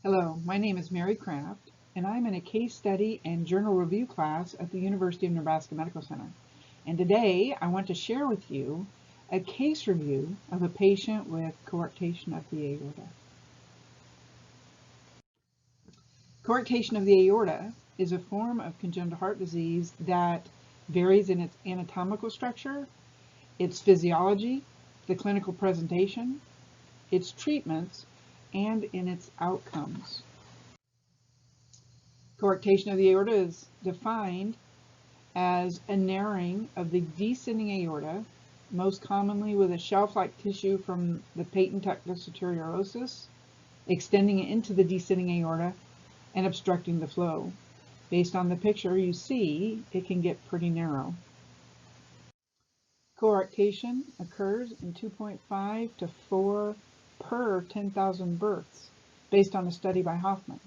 Hello, my name is Mary Kraft, and I'm in a case study and journal review class at the University of Nebraska Medical Center. And today I want to share with you a case review of a patient with coarctation of the aorta. Coarctation of the aorta is a form of congenital heart disease that varies in its anatomical structure, its physiology, the clinical presentation, its treatments, and in its outcomes. Coarctation of the aorta is defined as a narrowing of the descending aorta, most commonly with a shelf-like tissue from the patent ductus arteriosus, extending into the descending aorta and obstructing the flow. Based on the picture you see, it can get pretty narrow. Coarctation occurs in 2.5 to 4 per 10,000 births, based on a study by Hoffman.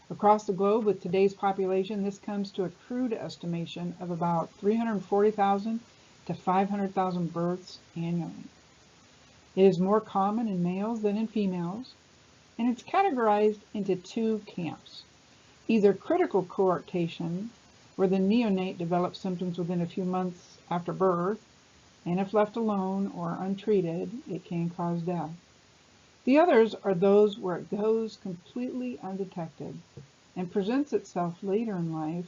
Across the globe, with today's population, this comes to a crude estimation of about 340,000 to 500,000 births annually. It is more common in males than in females, and it's categorized into two camps. Either critical coarctation, where the neonate develops symptoms within a few months after birth, and if left alone or untreated, it can cause death. The others are those where it goes completely undetected and presents itself later in life,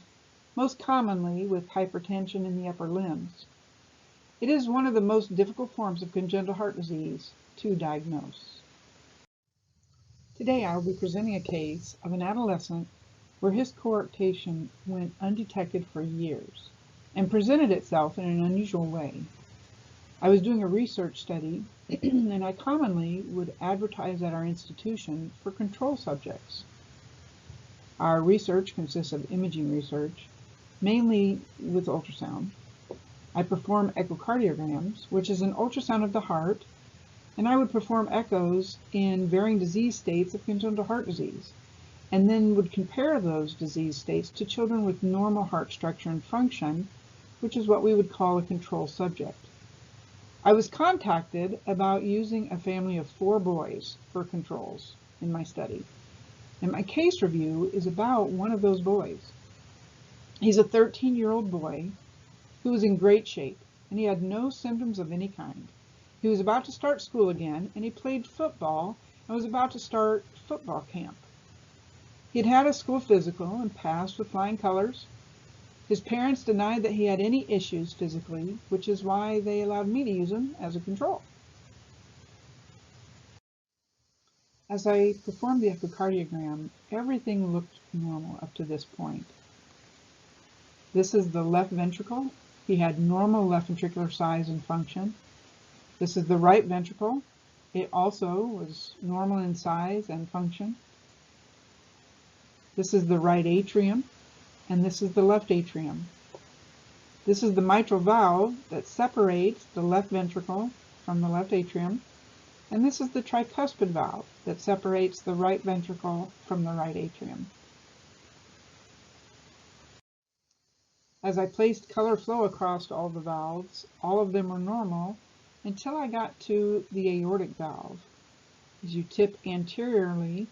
most commonly with hypertension in the upper limbs. It is one of the most difficult forms of congenital heart disease to diagnose. Today I will be presenting a case of an adolescent where his coarctation went undetected for years and presented itself in an unusual way. I was doing a research study and I commonly would advertise at our institution for control subjects. Our research consists of imaging research, mainly with ultrasound. I perform echocardiograms, which is an ultrasound of the heart, and I would perform echoes in varying disease states of congenital heart disease, and then would compare those disease states to children with normal heart structure and function, which is what we would call a control subject. I was contacted about using a family of 4 boys for controls in my study, and my case review is about one of those boys. He's a 13-year-old boy who was in great shape, and he had no symptoms of any kind. He was about to start school again, and he played football and was about to start football camp. He had had a school physical and passed with flying colors. His parents denied that he had any issues physically, which is why they allowed me to use him as a control. As I performed the echocardiogram, everything looked normal up to this point. This is the left ventricle. He had normal left ventricular size and function. This is the right ventricle. It also was normal in size and function. This is the right atrium, and this is the left atrium. This is the mitral valve that separates the left ventricle from the left atrium, and this is the tricuspid valve that separates the right ventricle from the right atrium. As I placed color flow across all the valves, all of them were normal until I got to the aortic valve. As you tip anteriorly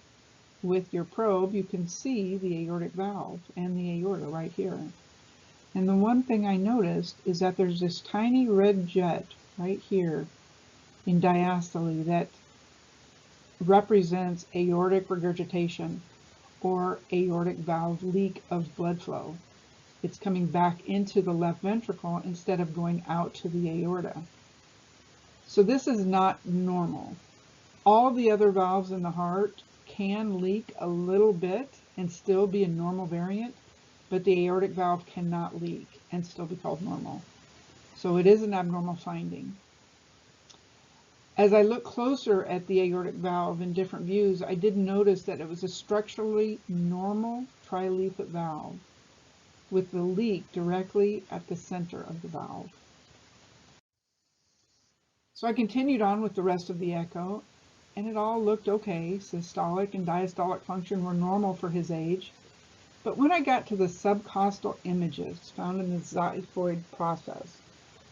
with your probe, you can see the aortic valve and the aorta right here. And the one thing I noticed is that there's this tiny red jet right here in diastole that represents aortic regurgitation or aortic valve leak of blood flow. It's coming back into the left ventricle instead of going out to the aorta. So this is not normal. All the other valves in the heart can leak a little bit and still be a normal variant, but the aortic valve cannot leak and still be called normal. So it is an abnormal finding. As I look closer at the aortic valve in different views, I did notice that it was a structurally normal trileaflet valve with the leak directly at the center of the valve. So I continued on with the rest of the echo, and it all looked okay. Systolic and diastolic function were normal for his age. But when I got to the subcostal images found in the xiphoid process,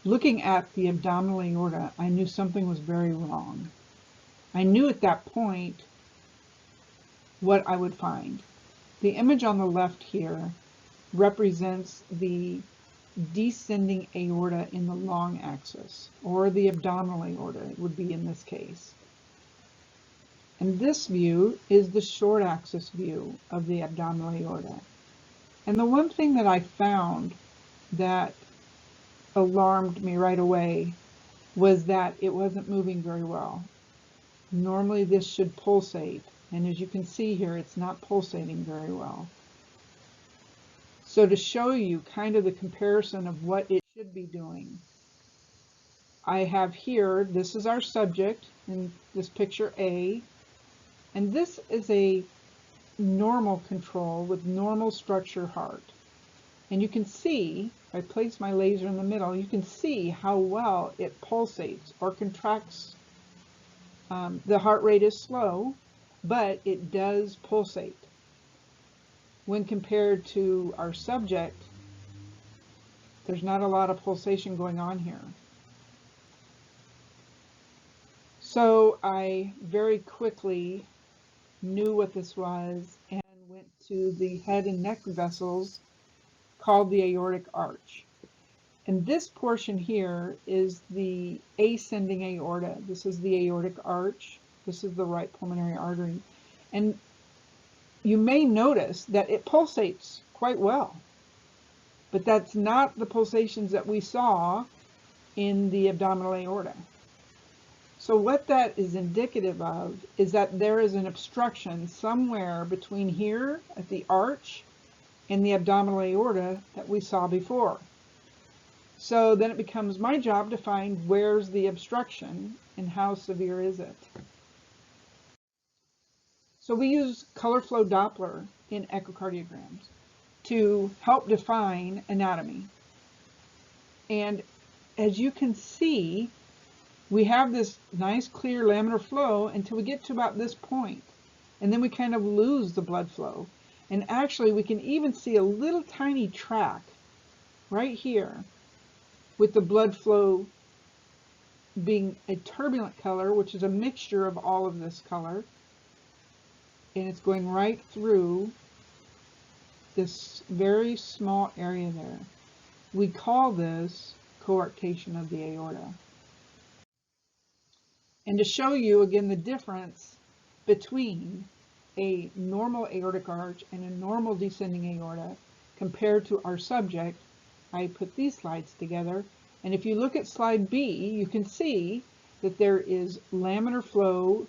looking at the abdominal aorta, I knew something was very wrong. I knew at that point what I would find. The image on the left here represents the descending aorta in the long axis, or the abdominal aorta, it would be in this case. And this view is the short axis view of the abdominal aorta. And the one thing that I found that alarmed me right away was that it wasn't moving very well. Normally this should pulsate, and as you can see here, it's not pulsating very well. So to show you kind of the comparison of what it should be doing, I have here, this is our subject in this picture A, and this is a normal control with normal structure heart. And you can see, if I place my laser in the middle, you can see how well it pulsates or contracts. The heart rate is slow, but it does pulsate. When compared to our subject, there's not a lot of pulsation going on here. So I very quickly knew what this was and went to the head and neck vessels called the aortic arch. And this portion here is the ascending aorta. This is the aortic arch. This is the right pulmonary artery. And you may notice that it pulsates quite well, but that's not the pulsations that we saw in the abdominal aorta. So what that is indicative of is that there is an obstruction somewhere between here at the arch and the abdominal aorta that we saw before. So then it becomes my job to find where's the obstruction and how severe is it. So we use color flow Doppler in echocardiograms to help define anatomy. And as you can see, we have this nice clear laminar flow until we get to about this point, and then we kind of lose the blood flow. And actually we can even see a little tiny track right here with the blood flow being a turbulent color, which is a mixture of all of this color, and it's going right through this very small area there. We call this coarctation of the aorta. And to show you again the difference between a normal aortic arch and a normal descending aorta compared to our subject, I put these slides together. And if you look at slide B, you can see that there is laminar flow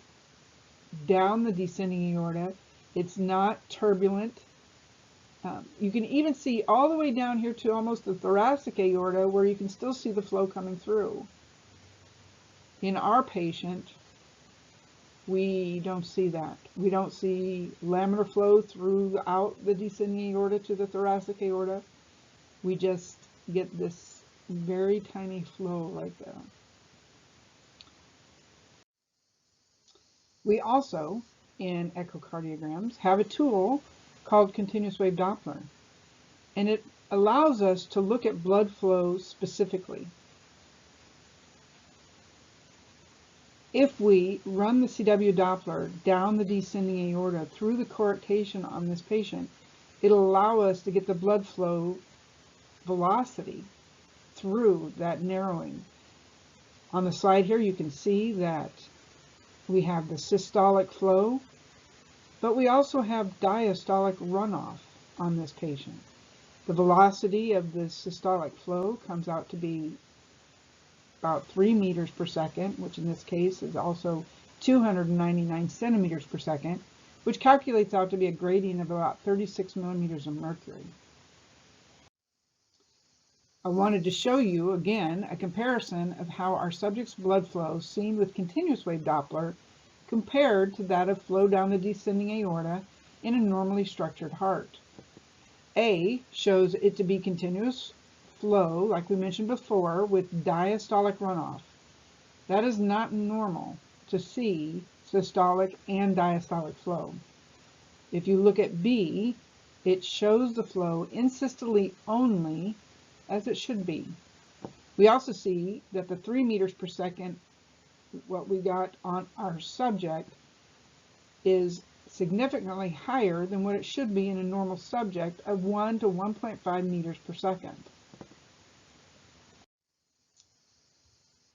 down the descending aorta. It's not turbulent. You can even see all the way down here to almost the thoracic aorta where you can still see the flow coming through. In our patient, we don't see that. We don't see laminar flow throughout the descending aorta to the thoracic aorta. We just get this very tiny flow right there. We also, in echocardiograms, have a tool called continuous wave Doppler, and it allows us to look at blood flow specifically. If we run the CW Doppler down the descending aorta through the coarctation on this patient, it'll allow us to get the blood flow velocity through that narrowing. On the slide here, you can see that we have the systolic flow, but we also have diastolic runoff on this patient. The velocity of the systolic flow comes out to be about 3 meters per second, which in this case is also 299 centimeters per second, which calculates out to be a gradient of about 36 millimeters of mercury. I wanted to show you again a comparison of how our subject's blood flow seen with continuous wave Doppler compared to that of flow down the descending aorta in a normally structured heart. A shows it to be continuous flow, like we mentioned before, with diastolic runoff. That is not normal to see systolic and diastolic flow. If you look at B, it shows the flow in systole only, as it should be. We also see that the 3 meters per second, what we got on our subject, is significantly higher than what it should be in a normal subject of 1 to 1.5 meters per second.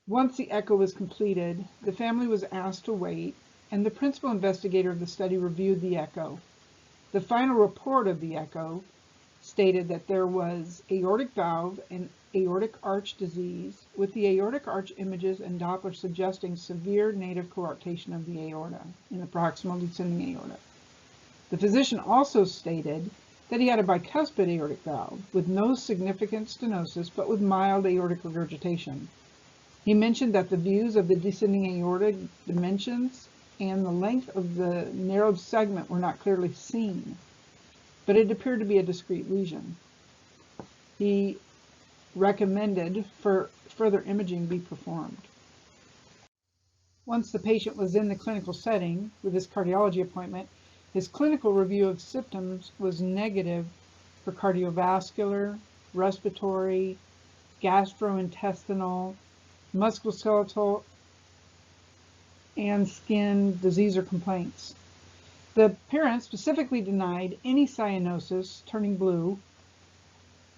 Once the echo was completed, the family was asked to wait, and the principal investigator of the study reviewed the echo. The final report of the echo stated that there was aortic valve and aortic arch disease, with the aortic arch images and Doppler suggesting severe native coarctation of the aorta in the proximal descending aorta. The physician also stated that he had a bicuspid aortic valve with no significant stenosis but with mild aortic regurgitation. He mentioned that the views of the descending aortic dimensions and the length of the narrowed segment were not clearly seen, but it appeared to be a discrete lesion. He recommended for further imaging be performed. Once the patient was in the clinical setting with his cardiology appointment, his clinical review of symptoms was negative for cardiovascular, respiratory, gastrointestinal, musculoskeletal, and skin disease or complaints. The parents specifically denied any cyanosis, turning blue,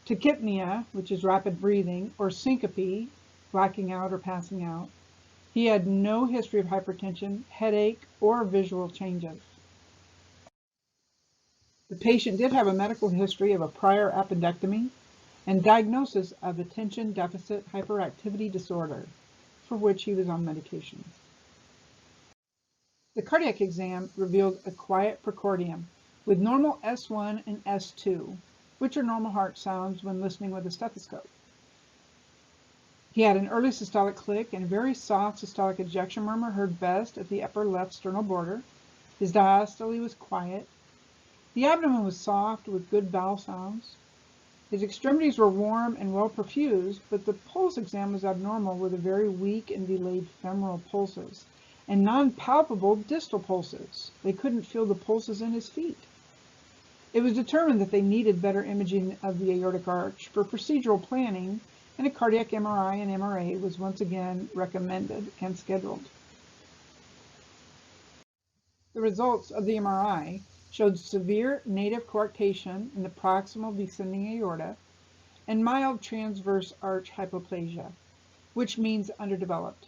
tachypnea, which is rapid breathing, or syncope, blacking out or passing out. He had no history of hypertension, headache, or visual changes. The patient did have a medical history of a prior appendectomy and diagnosis of attention deficit hyperactivity disorder, for which he was on medication. The cardiac exam revealed a quiet precordium with normal S1 and S2, which are normal heart sounds when listening with a stethoscope. He had an early systolic click and a very soft systolic ejection murmur heard best at the upper left sternal border. His diastole was quiet. The abdomen was soft with good bowel sounds. His extremities were warm and well perfused, but the pulse exam was abnormal with a very weak and delayed femoral pulses and non-palpable distal pulses. They couldn't feel the pulses in his feet. It was determined that they needed better imaging of the aortic arch for procedural planning, and a cardiac MRI and MRA was once again recommended and scheduled. The results of the MRI showed severe native coarctation in the proximal descending aorta and mild transverse arch hypoplasia, which means underdeveloped.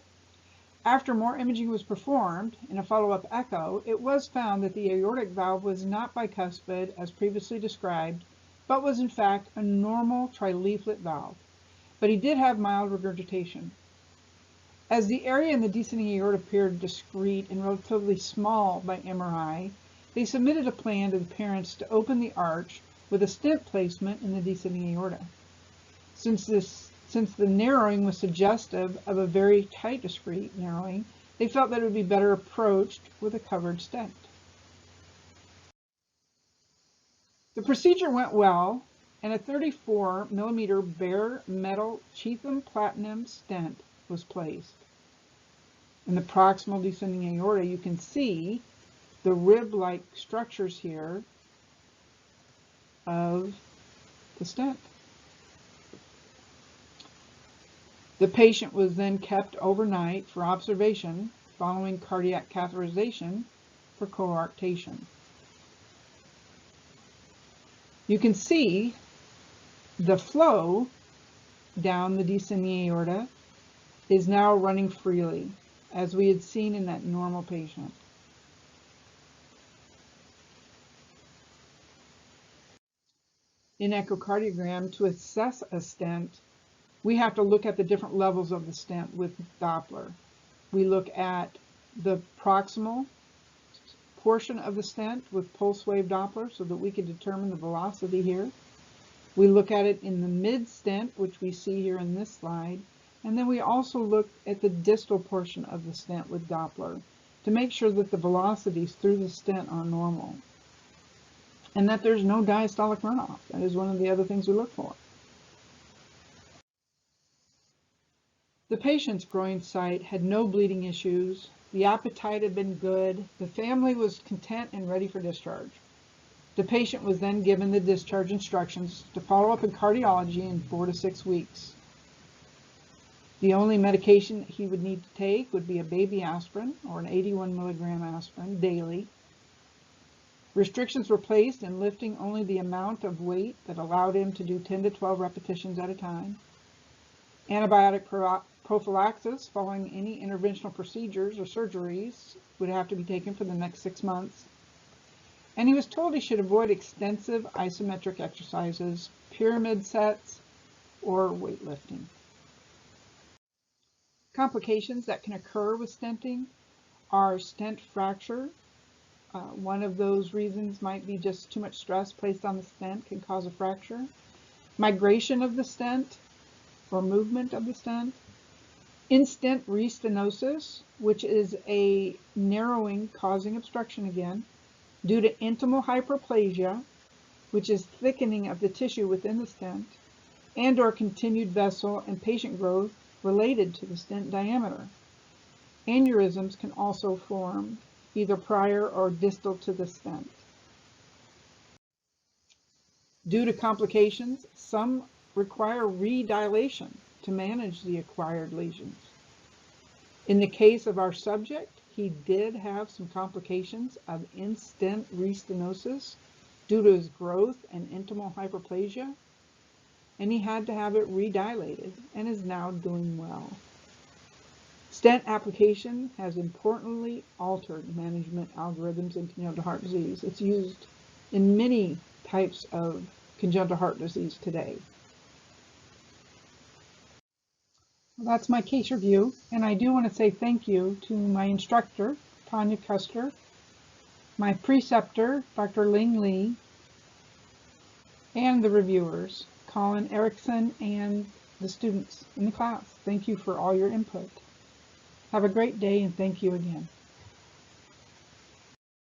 After more imaging was performed in a follow-up echo, it was found that the aortic valve was not bicuspid as previously described, but was in fact a normal trileaflet valve. But he did have mild regurgitation. As the area in the descending aorta appeared discrete and relatively small by MRI, they submitted a plan to the parents to open the arch with a stent placement in the descending aorta. Since the narrowing was suggestive of a very tight discrete narrowing, they felt that it would be better approached with a covered stent. The procedure went well, and a 34 millimeter bare metal Cheatham platinum stent was placed. In the proximal descending aorta, you can see the rib-like structures here of the stent. The patient was then kept overnight for observation following cardiac catheterization for coarctation. You can see the flow down the descending aorta is now running freely, as we had seen in that normal patient. In echocardiogram, to assess a stent, we have to look at the different levels of the stent with Doppler. We look at the proximal portion of the stent with pulse wave Doppler so that we can determine the velocity here. We look at it in the mid-stent, which we see here in this slide, and then we also look at the distal portion of the stent with Doppler to make sure that the velocities through the stent are normal and that there's no diastolic runoff. That is one of the other things we look for. The patient's groin site had no bleeding issues. The appetite had been good. The family was content and ready for discharge. The patient was then given the discharge instructions to follow up in cardiology in 4 to 6 weeks. The only medication he would need to take would be a baby aspirin or an 81 milligram aspirin daily. Restrictions were placed in lifting only the amount of weight that allowed him to do 10 to 12 repetitions at a time. Antibiotic prophylaxis following any interventional procedures or surgeries would have to be taken for the next 6 months. And he was told he should avoid extensive isometric exercises, pyramid sets, or weightlifting. Complications that can occur with stenting are stent fracture. One of those reasons might be just too much stress placed on the stent can cause a fracture. Migration of the stent or movement of the stent. In-stent restenosis, which is a narrowing causing obstruction again, due to intimal hyperplasia, which is thickening of the tissue within the stent, and or continued vessel and patient growth related to the stent diameter. Aneurysms can also form either prior or distal to the stent. Due to complications, some require redilation to manage the acquired lesions. In the case of our subject, he did have some complications of in-stent restenosis due to his growth and intimal hyperplasia, and he had to have it redilated and is now doing well. Stent application has importantly altered management algorithms in congenital heart disease. It's used in many types of congenital heart disease today. Well, that's my case review, and I do want to say thank you to my instructor, Tanya Custer, my preceptor, Dr. Ling Lee, and the reviewers, Colin Erickson, and the students in the class. Thank you for all your input. Have a great day, and thank you again.